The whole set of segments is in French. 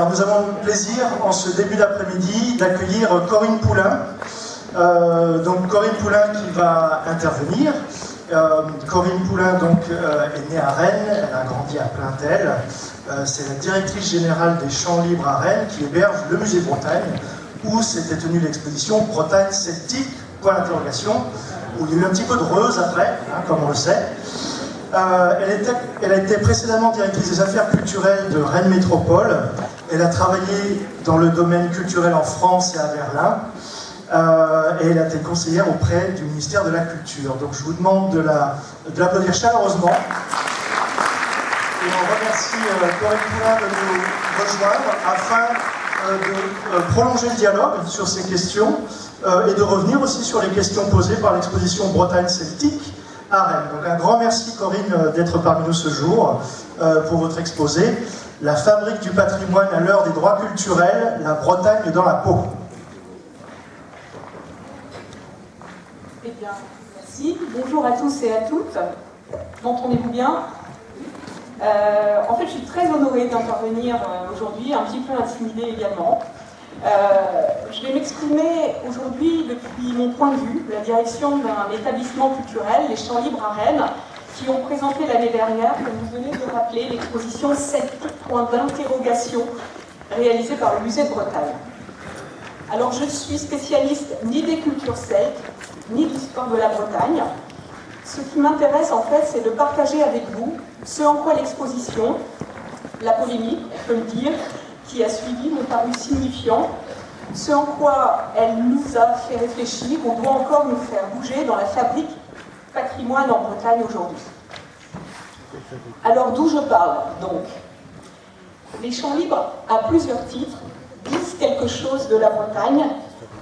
Alors, nous avons le plaisir, en ce début d'après-midi, d'accueillir Corinne Poulain. Donc Corinne Poulain qui va intervenir. Corinne Poulain est née à Rennes, elle a grandi à Plaintel. C'est la directrice générale des Champs Libres à Rennes qui héberge le musée Bretagne, où s'était tenue l'exposition Bretagne celtique, point d'interrogation, où il y a eu un petit peu de reuse après, comme on le sait. Elle a été précédemment directrice des affaires culturelles de Rennes Métropole. Elle a travaillé dans le domaine culturel en France et à Berlin. Et elle a été conseillère auprès du ministère de la Culture. Donc je vous demande de l'applaudir chaleureusement. Et on remercie Corinne Poulain de nous rejoindre afin de prolonger le dialogue sur ces questions et de revenir aussi sur les questions posées par l'exposition Bretagne celtique à Rennes. Donc un grand merci Corinne d'être parmi nous ce jour pour votre exposé. La fabrique du patrimoine à l'heure des droits culturels, la Bretagne dans la peau. Eh bien, merci. Bonjour à tous et à toutes. M'entendez-vous bien ? En fait, je suis très honorée d'intervenir aujourd'hui, un petit peu intimidée également. Je vais m'exprimer aujourd'hui depuis mon point de vue, la direction d'un établissement culturel, les Champs Libres à Rennes, qui ont présenté l'année dernière, comme vous venez de le rappeler, l'exposition 7 points d'interrogation réalisée par le musée de Bretagne. Alors, je ne suis spécialiste ni des cultures celtes, ni de l'histoire de la Bretagne. Ce qui m'intéresse, en fait, c'est de partager avec vous ce en quoi l'exposition, la polémique, on peut le dire, qui a suivi m'ont paru signifiant, ce en quoi elle nous a fait réfléchir, ou doit encore nous faire bouger dans la fabrique patrimoine en Bretagne aujourd'hui. Alors d'où je parle donc? Les Champs Libres, à plusieurs titres, disent quelque chose de la Bretagne,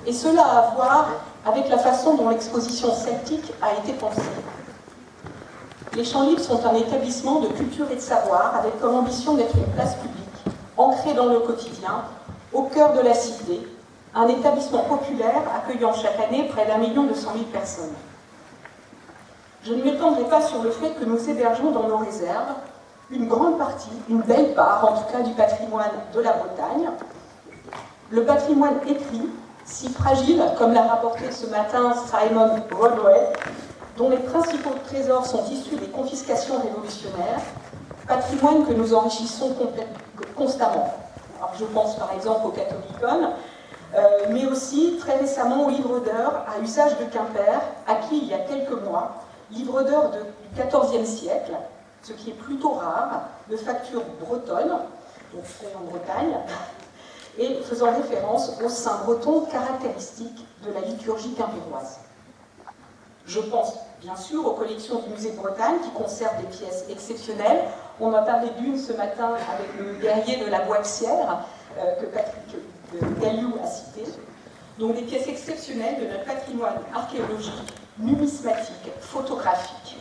et cela a à voir avec la façon dont l'exposition celtique a été pensée. Les Champs Libres sont un établissement de culture et de savoir, avec comme ambition d'être une place publique, ancrée dans le quotidien, au cœur de la cité, un établissement populaire accueillant chaque année près d'1 200 000 personnes. Je ne m'étendrai pas sur le fait que nous hébergeons dans nos réserves une grande partie, une belle part en tout cas, du patrimoine de la Bretagne. Le patrimoine écrit, si fragile, comme l'a rapporté ce matin Simon Rodwell, dont les principaux trésors sont issus des confiscations révolutionnaires, patrimoine que nous enrichissons constamment. Alors, je pense par exemple au Catholicon, mais aussi très récemment au livre d'heures à usage de Quimper, acquis il y a quelques mois, livre d'heures du XIVe siècle, ce qui est plutôt rare, de facture bretonne, donc fait en Bretagne, et faisant référence au saint breton caractéristique de la liturgie quimpéroise. Je pense bien sûr aux collections du musée de Bretagne qui conservent des pièces exceptionnelles. On a parlé d'une ce matin avec le guerrier de la Boixière que Patrick Galliou a cité. Donc des pièces exceptionnelles de notre patrimoine archéologique, numismatique, photographique.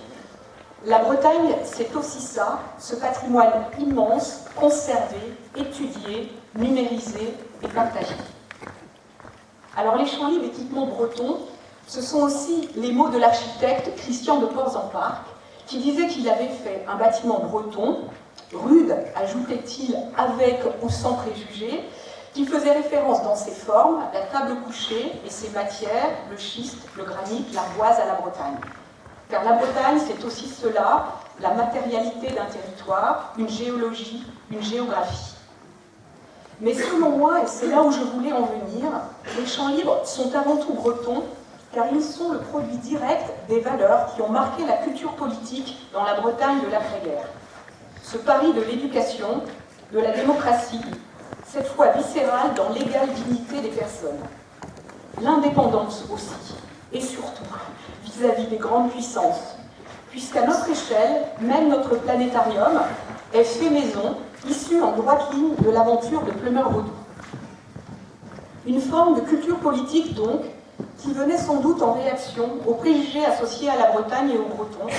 La Bretagne, c'est aussi ça, ce patrimoine immense, conservé, étudié, numérisé et partagé. Alors les Champs Libres équipements bretons, ce sont aussi les mots de l'architecte Christian de Porzenparc, qui disait qu'il avait fait un bâtiment breton, rude, ajoutait-il, avec ou sans préjugés, qui faisait référence dans ses formes, la table couchée et ses matières, le schiste, le granit, l'ardoise à la Bretagne. Car la Bretagne, c'est aussi cela, la matérialité d'un territoire, une géologie, une géographie. Mais selon moi, et c'est là où je voulais en venir, les Champs Libres sont avant tout bretons, car ils sont le produit direct des valeurs qui ont marqué la culture politique dans la Bretagne de l'après-guerre. Ce pari de l'éducation, de la démocratie, cette fois viscérale dans l'égale dignité des personnes. L'indépendance aussi, et surtout, vis-à-vis des grandes puissances, puisqu'à notre échelle, même notre planétarium est fait maison, issu en droite ligne de l'aventure de Plumeur-Vaudou. Une forme de culture politique donc, qui venait sans doute en réaction aux préjugés associés à la Bretagne et aux Bretons,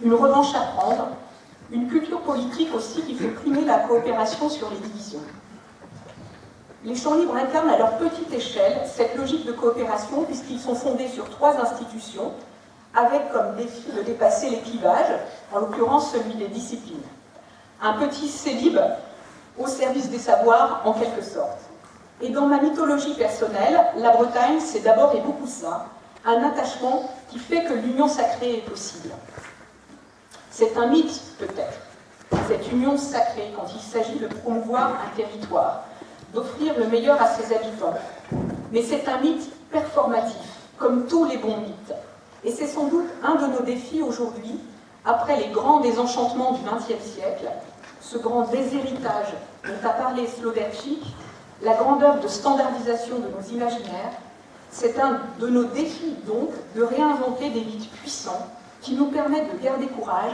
une revanche à prendre, une culture politique aussi qui fait primer la coopération sur les divisions. Les Champs Libres incarnent à leur petite échelle cette logique de coopération puisqu'ils sont fondés sur 3 institutions, avec comme défi de dépasser les clivages, en l'occurrence celui des disciplines. Un petit célib au service des savoirs en quelque sorte. Et dans ma mythologie personnelle, la Bretagne, c'est d'abord et beaucoup ça, un attachement qui fait que l'union sacrée est possible. C'est un mythe peut-être, cette union sacrée quand il s'agit de promouvoir un territoire, d'offrir le meilleur à ses habitants. Mais c'est un mythe performatif, comme tous les bons mythes. Et c'est sans doute un de nos défis aujourd'hui, après les grands désenchantements du XXe siècle, ce grand déshéritage dont a parlé Slowderczyk, la grande œuvre de standardisation de nos imaginaires. C'est un de nos défis donc de réinventer des mythes puissants qui nous permettent de garder courage,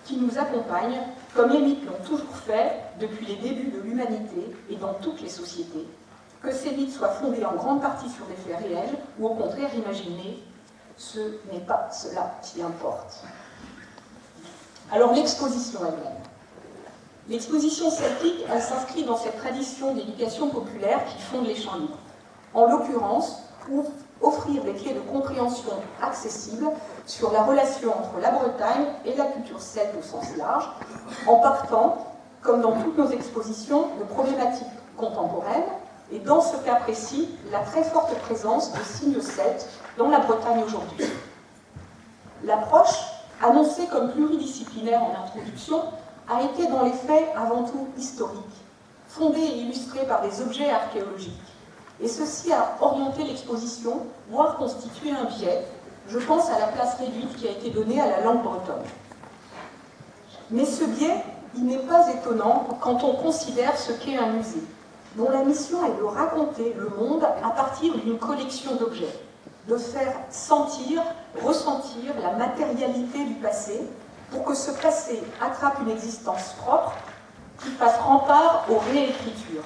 qui nous accompagnent, comme les mythes l'ont toujours fait depuis les débuts de l'humanité et dans toutes les sociétés, que ces mythes soient fondés en grande partie sur des faits réels ou au contraire imaginés, ce n'est pas cela qui importe. Alors l'exposition elle-même. L'exposition celtique, elle s'inscrit dans cette tradition d'éducation populaire qui fonde les champs libres. En l'occurrence, offrir des clés de compréhension accessibles sur la relation entre la Bretagne et la culture celte au sens large, en partant, comme dans toutes nos expositions, de problématiques contemporaines, et dans ce cas précis, la très forte présence de signes celtes dans la Bretagne aujourd'hui. L'approche, annoncée comme pluridisciplinaire en introduction, a été dans les faits avant tout historique, fondée et illustrée par des objets archéologiques. Et ceci a orienté l'exposition, voire constitué un biais. Je pense à la place réduite qui a été donnée à la langue bretonne. Mais ce biais, il n'est pas étonnant quand on considère ce qu'est un musée, dont la mission est de raconter le monde à partir d'une collection d'objets, de faire sentir, ressentir la matérialité du passé, pour que ce passé attrape une existence propre qui fasse rempart aux réécritures.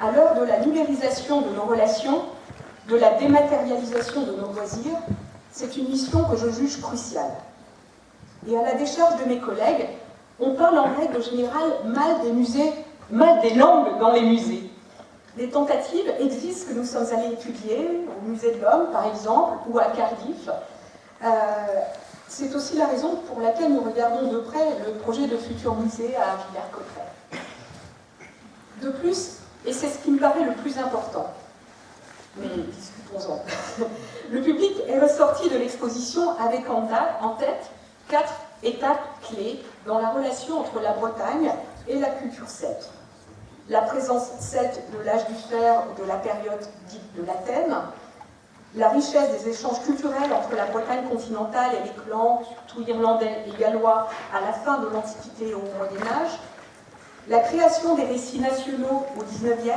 À l'heure de la numérisation de nos relations, de la dématérialisation de nos loisirs, c'est une mission que je juge cruciale. Et à la décharge de mes collègues, on parle en règle générale mal des langues dans les musées. Des tentatives existent que nous sommes allés étudier au musée de l'Homme, par exemple, ou à Cardiff. C'est aussi la raison pour laquelle nous regardons de près le projet de futur musée à Villers-Cotterêts. De plus, et c'est ce qui me paraît le plus important, mais discutons-en, le public est ressorti de l'exposition avec en tête 4 étapes clés dans la relation entre la Bretagne et la culture celte. La présence celte de l'âge du fer ou de la période dite de l'Athènes, la richesse des échanges culturels entre la Bretagne continentale et les clans, surtout irlandais et gallois, à la fin de l'Antiquité et au Moyen-Âge, la création des récits nationaux au XIXe,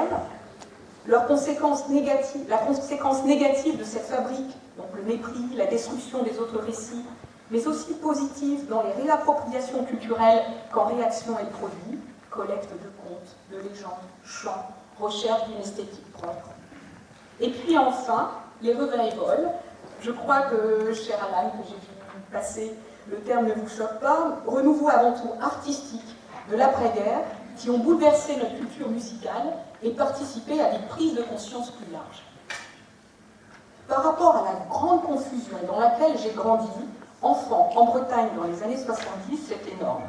la conséquence négative de cette fabrique, donc le mépris, la destruction des autres récits, mais aussi positive dans les réappropriations culturelles qu'en réaction elle produit, collecte de contes, de légendes, chants, recherche d'une esthétique propre. Et puis enfin, les revivals, je crois que, cher Alan, que j'ai vu passer, le terme ne vous choque pas, renouveau avant tout artistique de l'après-guerre, qui ont bouleversé notre culture musicale et participé à des prises de conscience plus larges. Par rapport à la grande confusion dans laquelle j'ai grandi, enfant, en Bretagne dans les années 70, c'est énorme.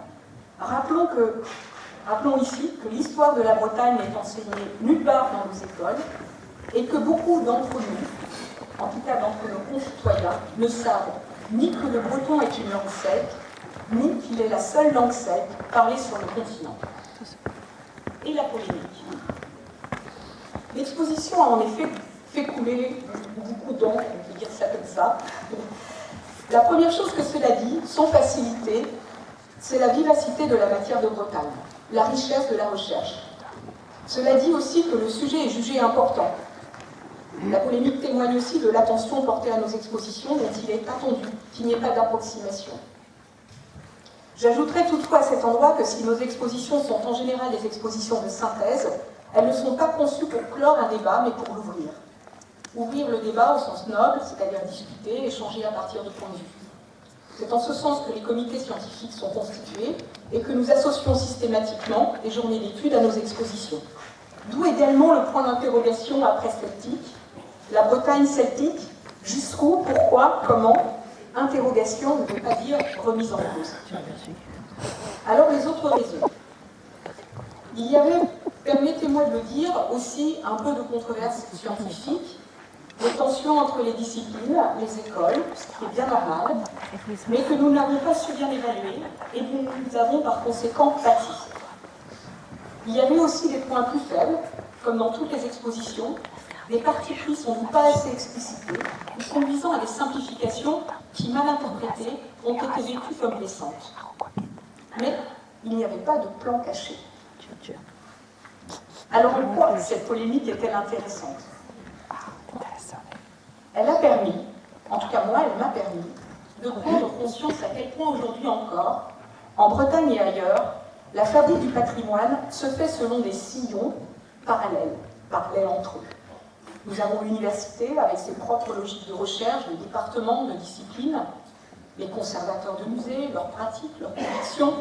Rappelons ici que l'histoire de la Bretagne n'est enseignée nulle part dans nos écoles et que beaucoup d'entre nous, en tout cas d'entre nos concitoyens, ne savent ni que le breton est une langue celte, ni qu'il est la seule langue celte parlée sur le continent. Et la polémique. L'exposition a en effet fait couler beaucoup d'encre, on peut dire ça comme ça. La première chose que cela dit, sans facilité, c'est la vivacité de la matière de Bretagne, la richesse de la recherche. Cela dit aussi que le sujet est jugé important. La polémique témoigne aussi de l'attention portée à nos expositions, dont il est attendu qu'il n'y ait pas d'approximation. J'ajouterai toutefois à cet endroit que si nos expositions sont en général des expositions de synthèse, elles ne sont pas conçues pour clore un débat, mais pour l'ouvrir. Ouvrir le débat au sens noble, c'est-à-dire discuter, échanger à partir de points de vue. C'est en ce sens que les comités scientifiques sont constitués et que nous associons systématiquement des journées d'études à nos expositions. D'où également le point d'interrogation après celtique, la Bretagne celtique, jusqu'où, pourquoi, comment, interrogation ne veut pas dire remise en cause. Alors les autres raisons. Il y avait, permettez-moi de le dire, aussi un peu de controverse scientifique, des tensions entre les disciplines, les écoles, ce qui est bien normal, mais que nous n'avons pas su bien évaluer et dont nous avons par conséquent pâti. Il y avait aussi des points plus faibles, comme dans toutes les expositions, des partis pris sans doute pas assez explicités, ou conduisant à des simplifications qui, mal interprétées, ont été vécues comme blessantes. Mais il n'y avait pas de plan caché. Alors en quoi cette polémique est-elle intéressante? Elle a permis, en tout cas moi, elle m'a permis, de prendre conscience à quel point aujourd'hui encore, en Bretagne et ailleurs, la fabrique du patrimoine se fait selon des sillons parallèles entre eux. Nous avons l'université avec ses propres logiques de recherche, les départements de discipline, les conservateurs de musées, leurs pratiques, leurs convictions,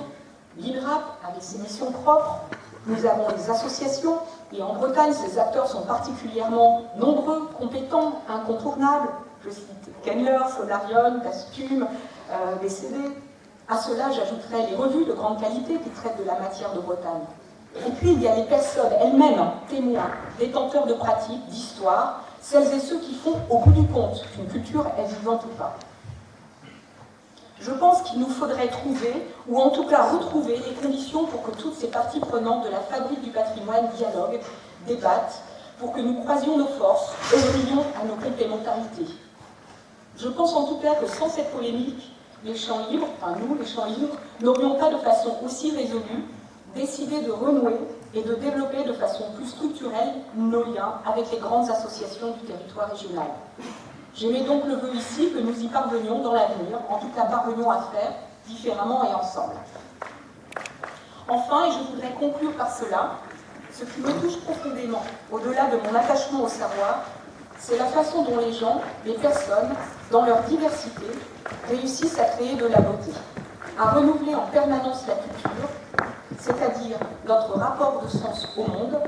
l'INRAP avec ses missions propres. Nous avons les associations, et en Bretagne, ces acteurs sont particulièrement nombreux, compétents, incontournables. Je cite Kenler, Solarium, Costume, BCD. À cela, j'ajouterai les revues de grande qualité qui traitent de la matière de Bretagne. Et puis, il y a les personnes elles-mêmes, témoins, détenteurs de pratiques, d'histoire, celles et ceux qui font, au bout du compte, qu'une culture est vivante ou pas. Je pense qu'il nous faudrait trouver, ou en tout cas retrouver, les conditions pour que toutes ces parties prenantes de la fabrique du patrimoine dialoguent, débattent, pour que nous croisions nos forces et œuvrions à nos complémentarités. Je pense en tout cas que sans cette polémique, les champs libres, enfin nous, les champs libres, n'aurions pas de façon aussi résolue décidé de renouer et de développer de façon plus structurelle nos liens avec les grandes associations du territoire régional. J'émets donc le vœu ici que nous y parvenions dans l'avenir, en tout cas parvenions à faire différemment et ensemble. Enfin, et je voudrais conclure par cela, ce qui me touche profondément, au-delà de mon attachement au savoir, c'est la façon dont les gens, les personnes, dans leur diversité, réussissent à créer de la beauté, à renouveler en permanence la culture, c'est-à-dire notre rapport de sens au monde,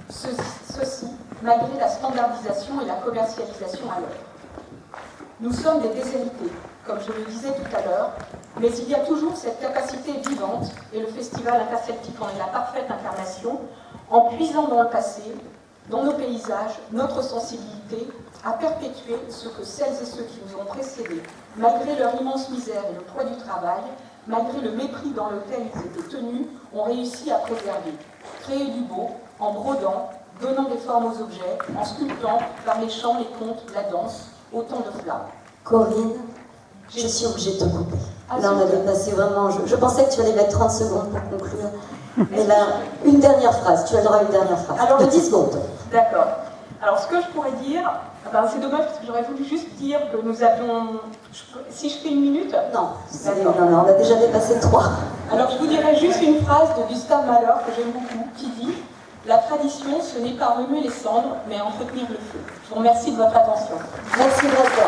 ceci malgré la standardisation et la commercialisation à l'œuvre. Nous sommes des déshérités, comme je le disais tout à l'heure, mais il y a toujours cette capacité vivante, et le Festival interceltique en est la parfaite incarnation, en puisant dans le passé, dans nos paysages, notre sensibilité, à perpétuer ce que celles et ceux qui nous ont précédés, malgré leur immense misère et le poids du travail, malgré le mépris dans lequel ils étaient tenus, ont réussi à préserver, créer du beau, en brodant, donnant des formes aux objets, en sculptant par les chants, les contes, la danse, autant de flammes. Corinne, je suis obligée de te couper. Là, on a dépassé vraiment... Je pensais que tu allais mettre 30 secondes pour conclure. Mais là, une dernière phrase. Tu as le droit à une dernière phrase. Alors, de 10 secondes. D'accord. Alors, ce que je pourrais dire... c'est dommage parce que j'aurais voulu juste dire que nous avions... Si je fais une minute... Non, non, on a déjà dépassé 3. Alors, je vous dirais juste une phrase de Gustave Mahler que j'aime beaucoup, qui dit « La tradition, ce n'est pas remuer les cendres, mais entretenir le feu ». Je vous remercie de votre attention. Merci beaucoup.